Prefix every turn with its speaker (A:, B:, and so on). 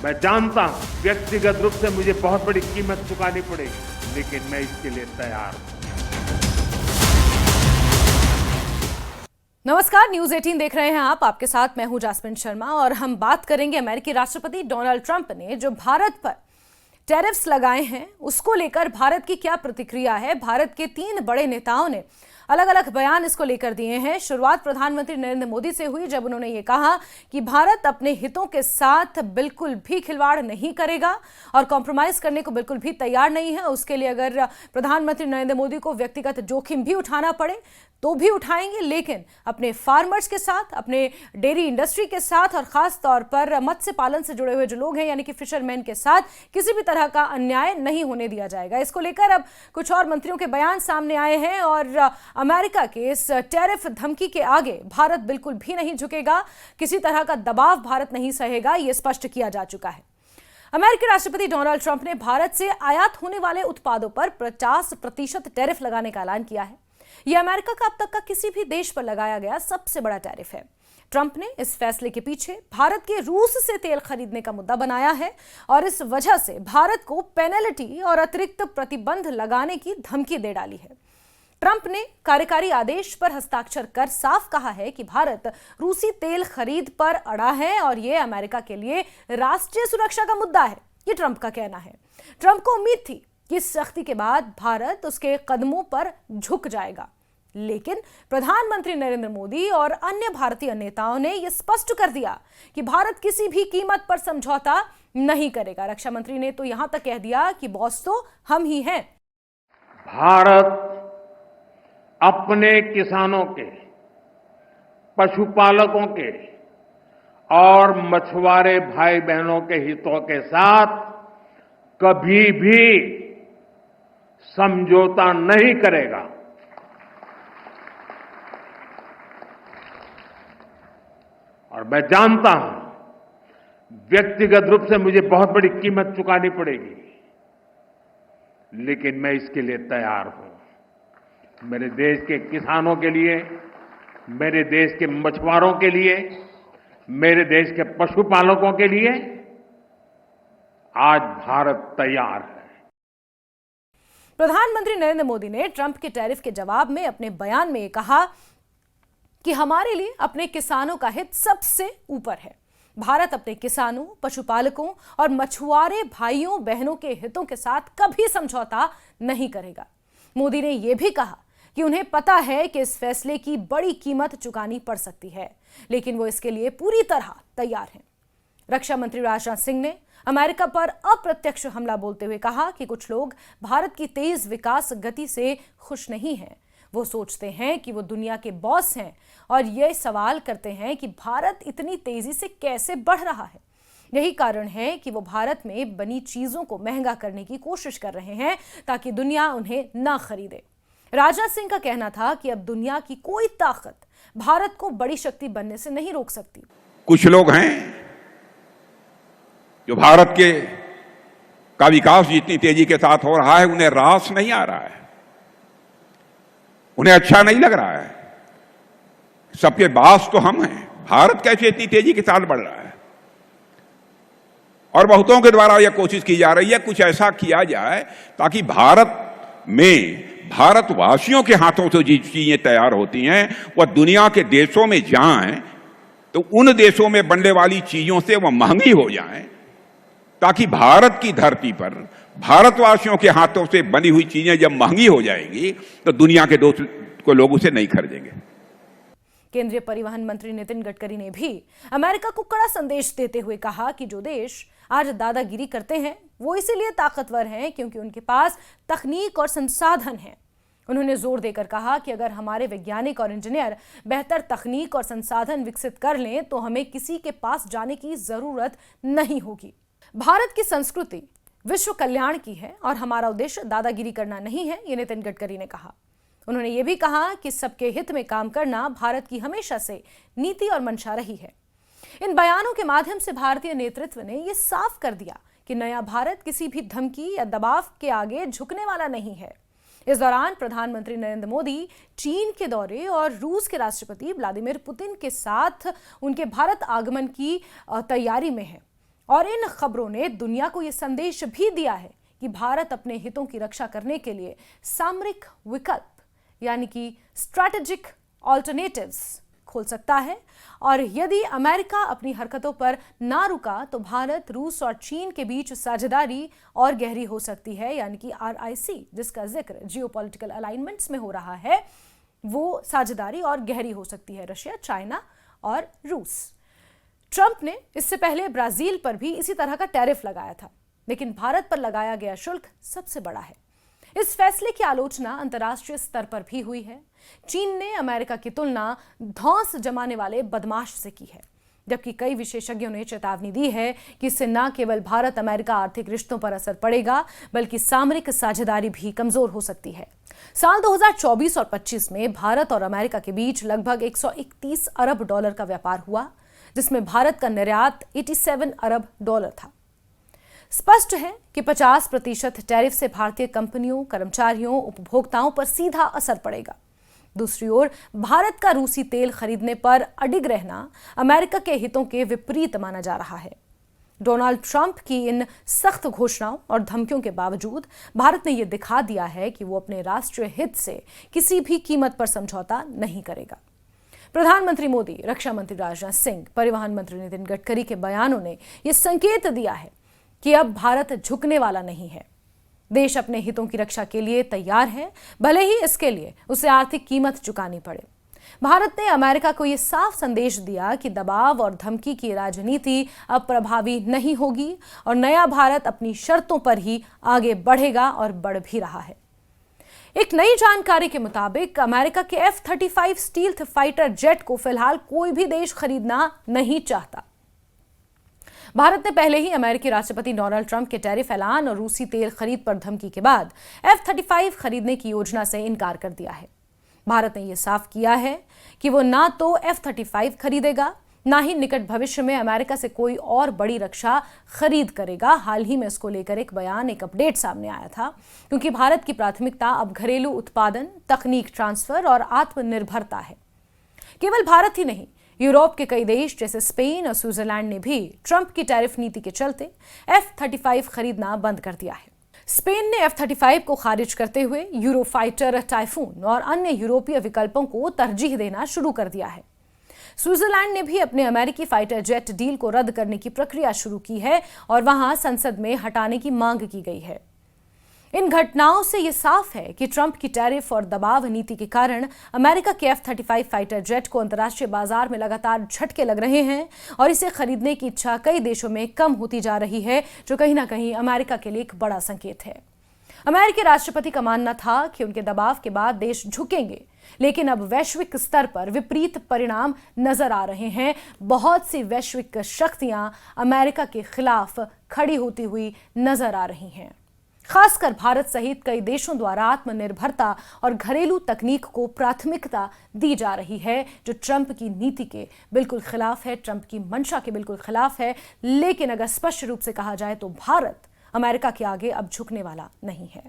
A: मैं जानता हूं व्यक्तिगत रूप से मुझे बहुत बड़ी कीमत चुकानी पड़ेगी, लेकिन मैं इसके लिए तैयार हूं।
B: नमस्कार, न्यूज 18 देख रहे हैं आप। आपके साथ मैं हूं जासमिन शर्मा और हम बात करेंगे अमेरिकी राष्ट्रपति डोनाल्ड ट्रंप ने जो भारत पर टैरिफ्स लगाए हैं उसको लेकर भारत की क्या प्रतिक्रिया है। भारत के 3 बड़े नेताओं ने अलग अलग बयान इसको लेकर दिए हैं। शुरुआत प्रधानमंत्री नरेंद्र मोदी से हुई जब उन्होंने ये कहा कि भारत अपने हितों के साथ बिल्कुल भी खिलवाड़ नहीं करेगा और कॉम्प्रोमाइज करने को बिल्कुल भी तैयार नहीं है। उसके लिए अगर प्रधानमंत्री नरेंद्र मोदी को व्यक्तिगत जोखिम भी उठाना पड़े तो भी उठाएंगे, लेकिन अपने फार्मर्स के साथ, अपने डेयरी इंडस्ट्री के साथ और खास तौर पर मत्स्य पालन से जुड़े हुए जो लोग हैं यानी कि फिशरमैन के साथ किसी भी तरह का अन्याय नहीं होने दिया जाएगा। इसको लेकर अब कुछ और मंत्रियों के बयान सामने आए हैं और अमेरिका के इस टैरिफ धमकी के आगे भारत बिल्कुल भी नहीं झुकेगा, किसी तरह का दबाव भारत नहीं सहेगा, यह स्पष्ट किया जा चुका है। अमेरिकी राष्ट्रपति डोनाल्ड ट्रंप ने भारत से आयात होने वाले उत्पादों पर 50% टैरिफ लगाने का ऐलान किया है। यह अमेरिका का अब तक का किसी भी देश पर लगाया गया सबसे बड़ा टैरिफ है। ट्रंप ने इस फैसले के पीछे भारत के रूस से तेल खरीदने का मुद्दा बनाया है और इस वजह से भारत को पेनल्टी और अतिरिक्त प्रतिबंध लगाने की धमकी दे डाली है। ट्रंप ने कार्यकारी आदेश पर हस्ताक्षर कर साफ कहा है कि भारत रूसी तेल खरीद पर अड़ा है और यह अमेरिका के लिए राष्ट्रीय सुरक्षा का मुद्दा है, ये ट्रंप का कहना है। ट्रंप को उम्मीद थी कि इस सख्ती के बाद भारत उसके कदमों पर झुक जाएगा, लेकिन प्रधानमंत्री नरेंद्र मोदी और अन्य भारतीय नेताओं ने यह स्पष्ट कर दिया कि भारत किसी भी कीमत पर समझौता नहीं करेगा। रक्षा मंत्री ने तो यहां तक कह दिया कि बॉस तो हम ही हैं।
A: भारत अपने किसानों के, पशुपालकों के और मछुआरे भाई बहनों के हितों के साथ कभी भी समझौता नहीं करेगा। और मैं जानता हूं व्यक्तिगत रूप से मुझे बहुत बड़ी कीमत चुकानी पड़ेगी, लेकिन मैं इसके लिए तैयार हूं। मेरे देश के किसानों के लिए, मेरे देश के मछुआरों के लिए, मेरे देश के पशुपालकों के लिए आज भारत तैयार है।
B: प्रधानमंत्री नरेंद्र मोदी ने ट्रंप के टैरिफ के जवाब में अपने बयान में कहा कि हमारे लिए अपने किसानों का हित सबसे ऊपर है। भारत अपने किसानों, पशुपालकों और मछुआरे भाइयों बहनों के हितों के साथ कभी समझौता नहीं करेगा। मोदी ने यह भी कहा कि उन्हें पता है कि इस फैसले की बड़ी कीमत चुकानी पड़ सकती है, लेकिन वो इसके लिए पूरी तरह तैयार हैं। रक्षा मंत्री राजनाथ सिंह ने अमेरिका पर अप्रत्यक्ष हमला बोलते हुए कहा कि कुछ लोग भारत की तेज विकास गति से खुश नहीं हैं। वो सोचते हैं कि वो दुनिया के बॉस हैं और ये सवाल करते हैं कि भारत इतनी तेजी से कैसे बढ़ रहा है। यही कारण है कि वो भारत में बनी चीजों को महंगा करने की कोशिश कर रहे हैं ताकि दुनिया उन्हें न खरीदे। राजनाथ सिंह का कहना था कि अब दुनिया की कोई ताकत भारत को बड़ी शक्ति बनने से नहीं रोक सकती।
C: कुछ लोग हैं जो भारत के का विकास जितनी तेजी के साथ हो रहा है उन्हें रास नहीं आ रहा है, उन्हें अच्छा नहीं लग रहा है। सबके बास तो हम हैं, भारत कैसे इतनी तेजी के साथ बढ़ रहा है। और बहुतों के द्वारा यह कोशिश की जा रही है कुछ ऐसा किया जाए ताकि भारत में भारतवासियों के हाथों से जो चीजें तैयार होती हैं वह दुनिया के देशों में जाएं तो उन देशों में बनने वाली चीजों से वह महंगी हो जाएं, ताकि भारत की धरती पर भारतवासियों के हाथों से बनी हुई चीजें जब महंगी हो जाएंगी तो दुनिया के दोस्त को लोग उसे नहीं खरीदेंगे।
B: केंद्रीय परिवहन मंत्री नितिन गडकरी ने भी अमेरिका को कड़ा संदेश देते हुए कहा कि जो देश आज दादागिरी करते हैं वो इसीलिए ताकतवर हैं क्योंकि उनके पास तकनीक और संसाधन हैं। उन्होंने जोर देकर कहा कि अगर हमारे वैज्ञानिक और इंजीनियर बेहतर तकनीक और संसाधन विकसित कर लें तो हमें किसी के पास जाने की जरूरत नहीं होगी। भारत की संस्कृति विश्व कल्याण की है और हमारा उद्देश्य दादागिरी करना नहीं है, ये नितिन गडकरी ने कहा। उन्होंने ये भी कहा कि सबके हित में काम करना भारत की हमेशा से नीति और मंशा रही है। इन बयानों के माध्यम से भारतीय नेतृत्व ने यह साफ कर दिया कि नया भारत किसी भी धमकी या दबाव के आगे झुकने वाला नहीं है। इस दौरान प्रधानमंत्री नरेंद्र मोदी चीन के दौरे और रूस के राष्ट्रपति व्लादिमीर पुतिन के साथ उनके भारत आगमन की तैयारी में है और इन खबरों ने दुनिया को यह संदेश भी दिया है कि भारत अपने हितों की रक्षा करने के लिए सामरिक विकल्प यानी कि स्ट्रैटेजिक ऑल्टरनेटिव्स खोल सकता है। और यदि अमेरिका अपनी हरकतों पर ना रुका तो भारत, रूस और चीन के बीच साझेदारी और गहरी हो सकती है, यानी कि RIC जिसका जिक्र जियोपॉलिटिकल अलाइनमेंट्स में हो रहा है, वो साझेदारी और गहरी हो सकती है रशिया, चाइना और रूस। ट्रंप ने इससे पहले ब्राजील पर भी इसी तरह का टैरिफ लगाया था, लेकिन भारत पर लगाया गया शुल्क सबसे बड़ा है। इस फैसले की आलोचना अंतर्राष्ट्रीय स्तर पर भी हुई है। चीन ने अमेरिका की तुलना धौंस जमाने वाले बदमाश से की है, जबकि कई विशेषज्ञों ने चेतावनी दी है कि इससे न केवल भारत अमेरिका आर्थिक रिश्तों पर असर पड़ेगा, बल्कि सामरिक साझेदारी भी कमजोर हो सकती है। साल 2024 और 25 में भारत और अमेरिका के बीच लगभग 131 अरब डॉलर का व्यापार हुआ, जिसमें भारत का निर्यात 87 अरब डॉलर था। स्पष्ट है कि 50% टैरिफ से भारतीय कंपनियों, कर्मचारियों, उपभोक्ताओं पर सीधा असर पड़ेगा। दूसरी ओर भारत का रूसी तेल खरीदने पर अडिग रहना अमेरिका के हितों के विपरीत माना जा रहा है। डोनाल्ड ट्रंप की इन सख्त घोषणाओं और धमकियों के बावजूद भारत ने यह दिखा दिया है कि वो अपने राष्ट्रीय हित से किसी भी कीमत पर समझौता नहीं करेगा। प्रधानमंत्री मोदी, रक्षा मंत्री राजनाथ सिंह, परिवहन मंत्री नितिन गडकरी के बयानों ने यह संकेत दिया है कि अब भारत झुकने वाला नहीं है। देश अपने हितों की रक्षा के लिए तैयार है, भले ही इसके लिए उसे आर्थिक कीमत चुकानी पड़े। भारत ने अमेरिका को यह साफ संदेश दिया कि दबाव और धमकी की राजनीति अब प्रभावी नहीं होगी और नया भारत अपनी शर्तों पर ही आगे बढ़ेगा और बढ़ भी रहा है। एक नई जानकारी के मुताबिक अमेरिका के F-35 स्टील्थ फाइटर जेट को फिलहाल कोई भी देश खरीदना नहीं चाहता। भारत ने पहले ही अमेरिकी राष्ट्रपति डोनाल्ड ट्रंप के टैरिफ ऐलान और रूसी तेल खरीद पर धमकी के बाद F-35 खरीदने की योजना से इनकार कर दिया है। भारत ने यह साफ किया है कि वो ना तो F-35 खरीदेगा, ना ही निकट भविष्य में अमेरिका से कोई और बड़ी रक्षा खरीद करेगा। हाल ही में इसको लेकर एक बयान, एक अपडेट सामने आया था, क्योंकि भारत की प्राथमिकता अब घरेलू उत्पादन, तकनीक ट्रांसफर और आत्मनिर्भरता है। केवल भारत ही नहीं, यूरोप के कई देश जैसे स्पेन और स्विट्जरलैंड ने भी ट्रंप की टैरिफ नीति के चलते F-35 खरीदना बंद कर दिया है। स्पेन ने F-35 को खारिज करते हुए यूरोफाइटर, टाइफून और अन्य यूरोपीय विकल्पों को तरजीह देना शुरू कर दिया है। स्विट्जरलैंड ने भी अपने अमेरिकी फाइटर जेट डील को रद्द करने की प्रक्रिया शुरू की है और वहां संसद में हटाने की मांग की गई है। इन घटनाओं से यह साफ है कि ट्रंप की टैरिफ और दबाव नीति के कारण अमेरिका के F-35 फाइटर जेट को अंतर्राष्ट्रीय बाजार में लगातार झटके लग रहे हैं और इसे खरीदने की इच्छा कई देशों में कम होती जा रही है, जो कहीं ना कहीं अमेरिका के लिए एक बड़ा संकेत है। अमेरिकी राष्ट्रपति का मानना था कि उनके दबाव के बाद देश झुकेंगे, लेकिन अब वैश्विक स्तर पर विपरीत परिणाम नजर आ रहे हैं। बहुत सी वैश्विक शक्तियां अमेरिका के खिलाफ खड़ी होती हुई नजर आ रही हैं। खासकर भारत सहित कई देशों द्वारा आत्मनिर्भरता और घरेलू तकनीक को प्राथमिकता दी जा रही है, जो ट्रंप की नीति के बिल्कुल खिलाफ है, ट्रंप की मंशा के बिल्कुल खिलाफ है। लेकिन अगर स्पष्ट रूप से कहा जाए तो भारत अमेरिका के आगे अब झुकने वाला नहीं है।